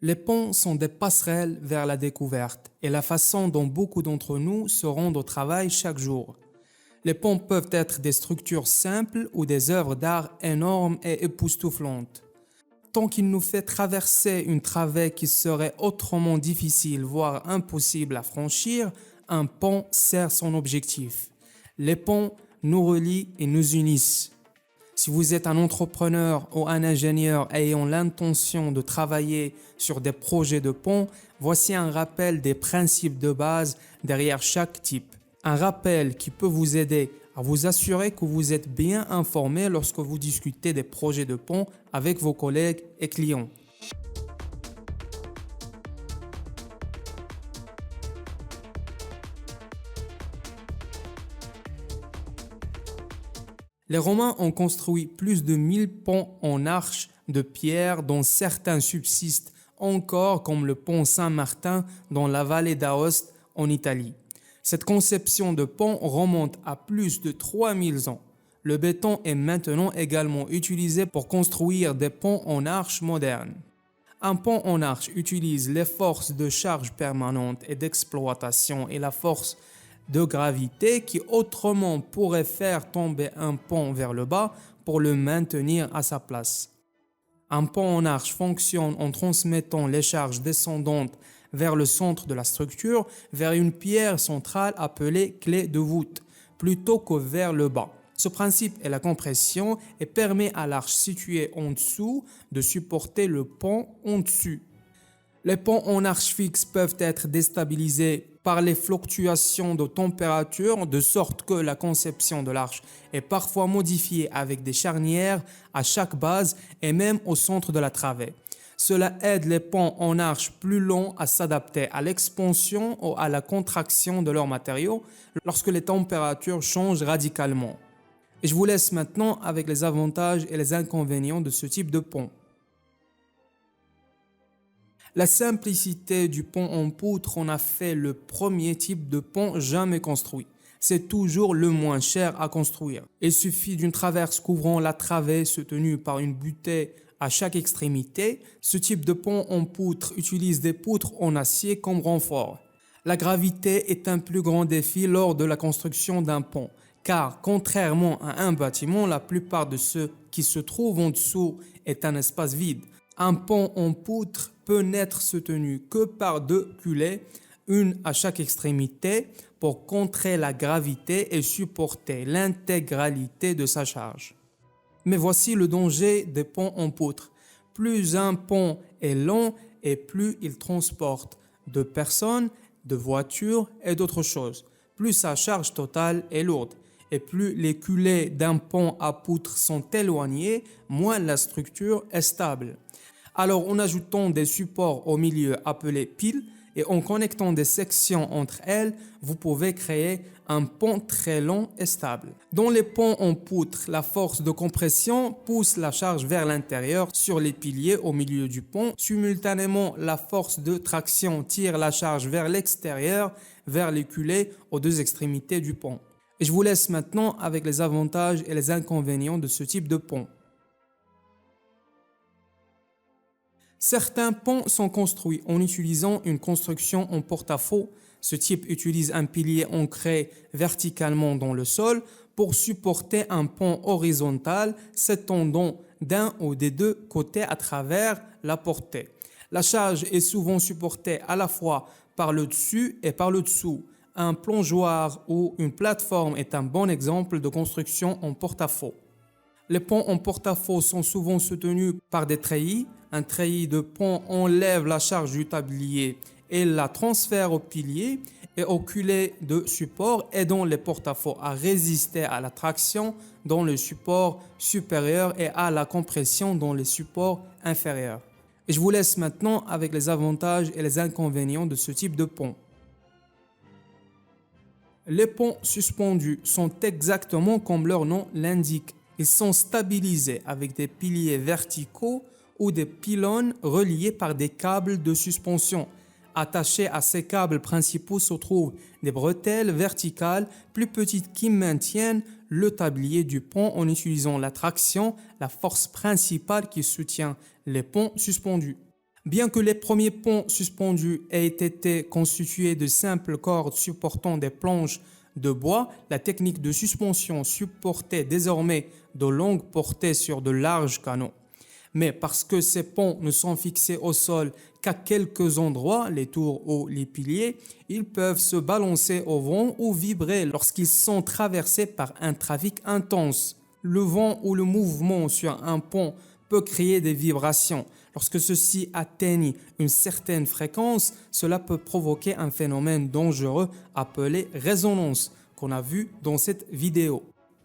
Les ponts sont des passerelles vers la découverte et la façon dont beaucoup d'entre nous se rendent au travail chaque jour. Les ponts peuvent être des structures simples ou des œuvres d'art énormes et époustouflantes. Tant qu'il nous fait traverser une travée qui serait autrement difficile, voire impossible à franchir, un pont sert son objectif. Les ponts nous relient et nous unissent. Si vous êtes un entrepreneur ou un ingénieur ayant l'intention de travailler sur des projets de pont, voici un rappel des principes de base derrière chaque type. Un rappel qui peut vous aider à vous assurer que vous êtes bien informé lorsque vous discutez des projets de pont avec vos collègues et clients. Les Romains ont construit plus de 1000 ponts en arches de pierre dont certains subsistent encore comme le pont Saint-Martin dans la vallée d'Aoste en Italie. Cette conception de pont remonte à plus de 3000 ans. Le béton est maintenant également utilisé pour construire des ponts en arches modernes. Un pont en arche utilise les forces de charge permanente et d'exploitation et la force de gravité qui autrement pourrait faire tomber un pont vers le bas pour le maintenir à sa place. Un pont en arche fonctionne en transmettant les charges descendantes vers le centre de la structure, vers une pierre centrale appelée clé de voûte, plutôt que vers le bas. Ce principe est la compression et permet à l'arche située en dessous de supporter le pont en dessus. Les ponts en arche fixe peuvent être déstabilisés par les fluctuations de température, de sorte que la conception de l'arche est parfois modifiée avec des charnières à chaque base et même au centre de la travée. Cela aide les ponts en arche plus longs à s'adapter à l'expansion ou à la contraction de leurs matériaux lorsque les températures changent radicalement. Et je vous laisse maintenant avec les avantages et les inconvénients de ce type de pont. La simplicité du pont en poutre en a fait le premier type de pont jamais construit. C'est toujours le moins cher à construire. Il suffit d'une traverse couvrant la travée soutenue par une butée à chaque extrémité. Ce type de pont en poutre utilise des poutres en acier comme renfort. La gravité est un plus grand défi lors de la construction d'un pont, car contrairement à un bâtiment, la plupart de ce qui se trouve en dessous est un espace vide. Un pont en poutre peut n'être soutenu que par deux culées, une à chaque extrémité, pour contrer la gravité et supporter l'intégralité de sa charge. Mais voici le danger des ponts en poutre. Plus un pont est long et plus il transporte de personnes, de voitures et d'autres choses. Plus sa charge totale est lourde. Et plus les culées d'un pont à poutre sont éloignées, moins la structure est stable. Alors en ajoutant des supports au milieu appelés piles et en connectant des sections entre elles, vous pouvez créer un pont très long et stable. Dans les ponts en poutre, la force de compression pousse la charge vers l'intérieur sur les piliers au milieu du pont. Simultanément, la force de traction tire la charge vers l'extérieur, vers les culées aux deux extrémités du pont. Et je vous laisse maintenant avec les avantages et les inconvénients de ce type de pont. Certains ponts sont construits en utilisant une construction en porte-à-faux. Ce type utilise un pilier ancré verticalement dans le sol pour supporter un pont horizontal s'étendant d'un ou des deux côtés à travers la portée. La charge est souvent supportée à la fois par le dessus et par le dessous. Un plongeoir ou une plateforme est un bon exemple de construction en porte-à-faux. Les ponts en porte-à-faux sont souvent soutenus par des treillis. Un treillis de pont enlève la charge du tablier et la transfère au pilier et au culée de support, aidant les porte-à-faux à résister à la traction dans le support supérieur et à la compression dans les supports inférieurs. Et je vous laisse maintenant avec les avantages et les inconvénients de ce type de pont. Les ponts suspendus sont exactement comme leur nom l'indique. Ils sont stabilisés avec des piliers verticaux ou des pylônes reliés par des câbles de suspension. Attachés à ces câbles principaux se trouvent des bretelles verticales plus petites qui maintiennent le tablier du pont en utilisant la traction, la force principale qui soutient les ponts suspendus. Bien que les premiers ponts suspendus aient été constitués de simples cordes supportant des planches de bois, la technique de suspension supportait désormais de longues portées sur de larges canaux. Mais parce que ces ponts ne sont fixés au sol qu'à quelques endroits, les tours ou les piliers, ils peuvent se balancer au vent ou vibrer lorsqu'ils sont traversés par un trafic intense. Le vent ou le mouvement sur un pont peut créer des vibrations. Lorsque ceux-ci atteignent une certaine fréquence, cela peut provoquer un phénomène dangereux appelé résonance, qu'on a vu dans cette vidéo.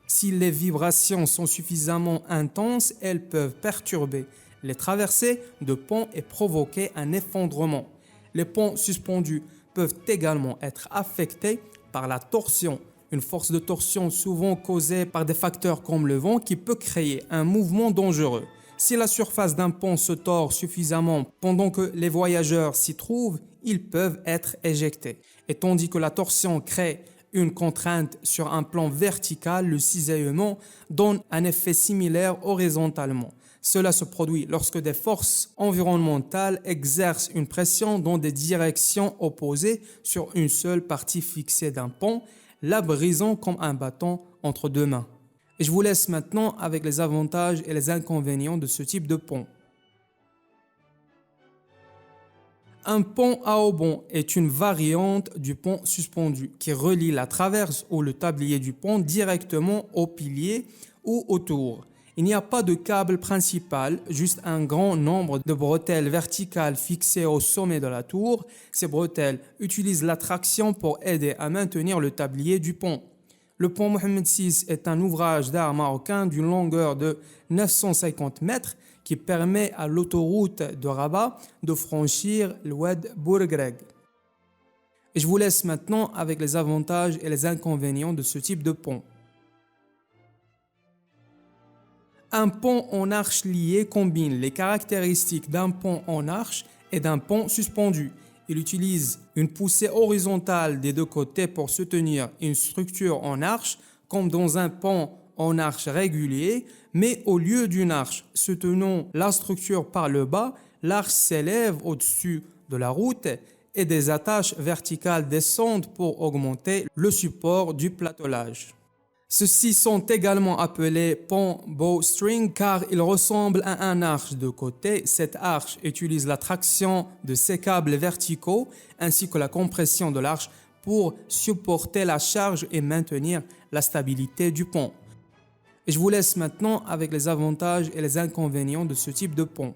Si les vibrations sont suffisamment intenses, elles peuvent perturber les traversées de ponts et provoquer un effondrement. Les ponts suspendus peuvent également être affectés par la torsion, une force de torsion souvent causée par des facteurs comme le vent qui peut créer un mouvement dangereux. Si la surface d'un pont se tord suffisamment pendant que les voyageurs s'y trouvent, ils peuvent être éjectés. Et tandis que la torsion crée une contrainte sur un plan vertical, le cisaillement donne un effet similaire horizontalement. Cela se produit lorsque des forces environnementales exercent une pression dans des directions opposées sur une seule partie fixée d'un pont, la brisant comme un bâton entre deux mains. Et je vous laisse maintenant avec les avantages et les inconvénients de ce type de pont. Un pont à haubans est une variante du pont suspendu qui relie la traverse ou le tablier du pont directement au pilier ou au tour. Il n'y a pas de câble principal, juste un grand nombre de bretelles verticales fixées au sommet de la tour. Ces bretelles utilisent la traction pour aider à maintenir le tablier du pont. Le pont Mohammed VI est un ouvrage d'art marocain d'une longueur de 950 mètres qui permet à l'autoroute de Rabat de franchir le Oued Bourgreg. Et je vous laisse maintenant avec les avantages et les inconvénients de ce type de pont. Un pont en arche liée combine les caractéristiques d'un pont en arche et d'un pont suspendu. Il utilise une poussée horizontale des deux côtés pour soutenir une structure en arche, comme dans un pont en arche régulier, mais au lieu d'une arche soutenant la structure par le bas, l'arche s'élève au-dessus de la route et des attaches verticales descendent pour augmenter le support du platelage. Ceux-ci sont également appelés ponts bowstring car ils ressemblent à un arche de côté. Cette arche utilise la traction de ces câbles verticaux ainsi que la compression de l'arche pour supporter la charge et maintenir la stabilité du pont. Et je vous laisse maintenant avec les avantages et les inconvénients de ce type de pont.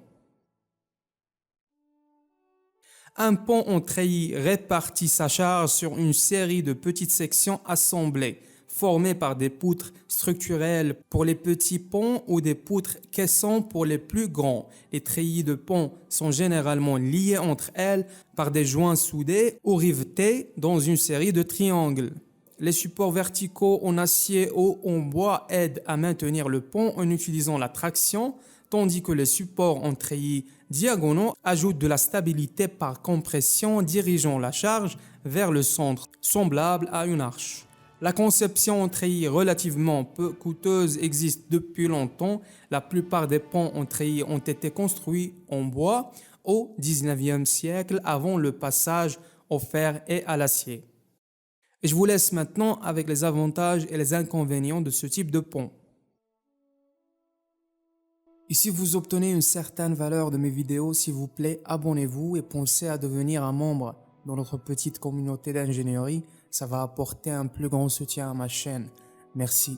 Un pont en treillis répartit sa charge sur une série de petites sections assemblées, formées par des poutres structurelles pour les petits ponts ou des poutres caissantes pour les plus grands. Les treillis de pont sont généralement liés entre elles par des joints soudés ou rivetés dans une série de triangles. Les supports verticaux en acier ou en bois aident à maintenir le pont en utilisant la traction, tandis que les supports en treillis diagonaux ajoutent de la stabilité par compression, dirigeant la charge vers le centre, semblable à une arche. La conception en treillis relativement peu coûteuse existe depuis longtemps. La plupart des ponts en treillis ont été construits en bois au XIXe siècle avant le passage au fer et à l'acier. Et je vous laisse maintenant avec les avantages et les inconvénients de ce type de pont. Et si vous obtenez une certaine valeur de mes vidéos, s'il vous plaît, abonnez-vous et pensez à devenir un membre dans notre petite communauté d'ingénierie. Ça va apporter un plus grand soutien à ma chaîne. Merci.